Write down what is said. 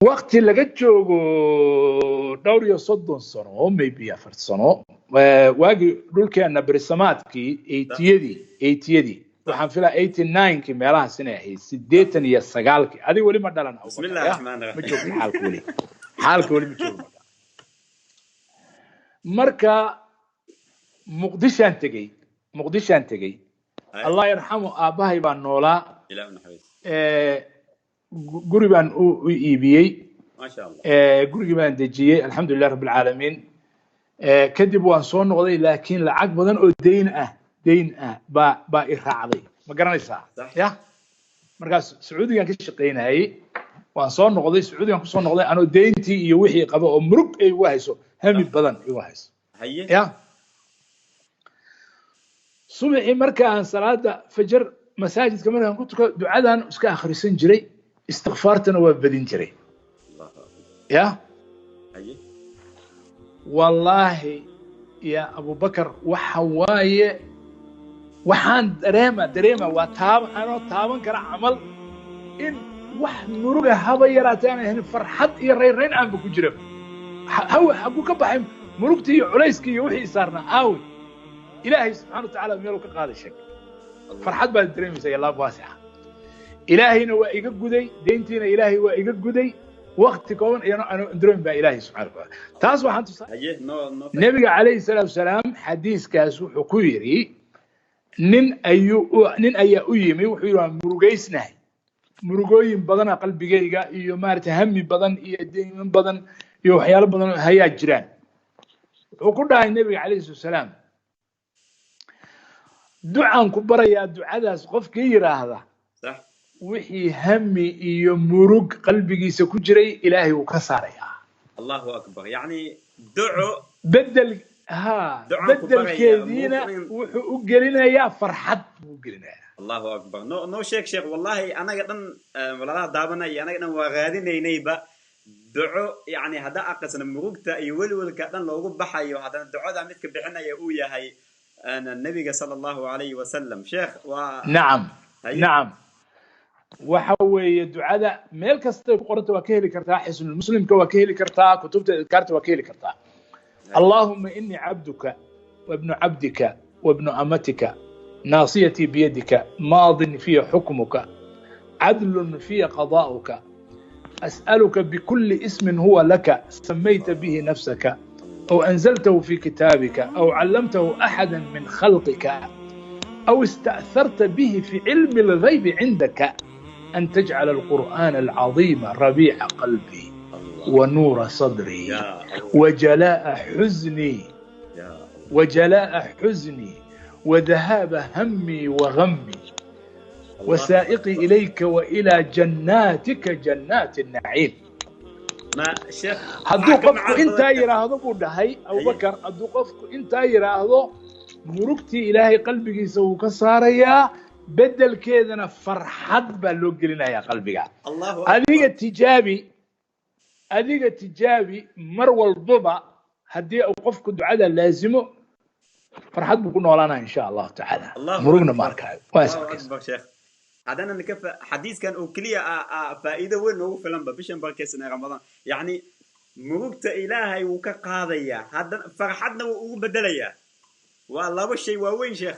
waqti laga joogo dhowr iyo 30 sano oo maybe 4 sano waagi dhulkeena bersamaadkii 80yadii waxaan filaa 89kii meelahaas inay ahayd 89kii adiga wali ma dhalan bismillaahir rahmaanir rahiim ma joogto xaalka wali ma joogo marka muqdishaan tagay Allah yarxamu aabahay baan noolaa ilaahu naxariis guri baan u iibiyay ma sha Allah gurigi baan dejiyay alxamdulillaah rabbil caalamiin kadib waan soo noqday laakiin lacag badan oo deyn ah ba i raacday ma garanaysaa ya markaas sacuudigan ka shaqeynayay waan soo noqday sacuudigan ku soo noqday anoo deyntii iyo wixii qaba oo murug ay ugu hayso hami badan igu hayso ya subaxii markaan salaada fajr masaajidka markaan ku tuko ducadan iska akhrisan jiray istighfaartana waa badin jiray ya wallahi ya Abu Bakar waxa waaye waxaan dareema waa taaban kara amal in wax muruga haba yaraataan farxad iyo reereyn aan ku jiro hagu ka baxay murugtii iyo culayskii iyo wixii saarna aawi ilaahay subhanahu wa ta'ala meel ka qaaday shak farxad baa dareemaysa ya Allah waasixa ilaahayna waa iga guday deyntiina ilaahay waa iga guday waqti kooban ayaan dareem baa ilaahay subhanahu wa ta'ala taas waxaan tusaa nabiga kaleey salaam xadiiskaas wuxuu ku yiri nin ayaa u yimi wuxuu yiri murugaysnahay murugooyin badan qalbigayga iyo maarta hami badan iyo deeman badan iyo waxyaalo badan hayaa jiraan wuxuu ku dhahay nabiga kaleey salaam ducaan ku barayaa ducadaas qofkii yiraahda صح wixii hami iyo murug qalbigiisa ku jiray ilaahay uu ka saaraya Allahu akbar yani duco bedel keedina wuxuu u gelinayaa farxad uu gelinayaa Allahu akbar no sheekh wallahi anaga dhan walaalaha daabanay anaga dhan waa raadinaynayba duco yani hada aqasna murugta iyo walwalka dhan loogu baxayo hada ducada mid ka bixinaya uu yahay النبي صلى الله عليه وسلم شيخ نعم وحوي دعاء ميل كسته قرنت وكيل كرتا حسن المسلم كوكيل كرتا كتبت كارت وكيل كرتا اللهم اني عبدك وابن عبدك وابن امتك ناصيتي بيدك ماض في حكمك عدل في قضاؤك اسالك بكل اسم هو لك سميت به نفسك أو أنزلته في كتابك أو علمته أحدا من خلقك أو استأثرت به في علم الغيب عندك أن تجعل القرآن العظيم ربيع قلبي ونور صدري وجلاء حزني وذهاب همي وغمي وسائقي إليك وإلى جناتك جنات النعيم ما شيخ hadduu qofku inta yiraahdo buu dhahay Abu Bakar hadduu qofku inta yiraahdo murugtii ilaahay qalbigiisa uu ka saaraya bedelkeedana farxad baa loo gelinayaa qalbiga adiga tijaabi mar walba haddii uu qofku ducada laazimo farxad buu ku noolaanaa insha Allah ta'ala murugna ma arkayo waa هذا أنا كيف حديث كان أوكليا فائدة وين هو فيلم ببيشن بركيسنا رمضان يعني مروقت إلهي وكقاضية هذا فرحتنا وبدلية والله والشيء وين شيخ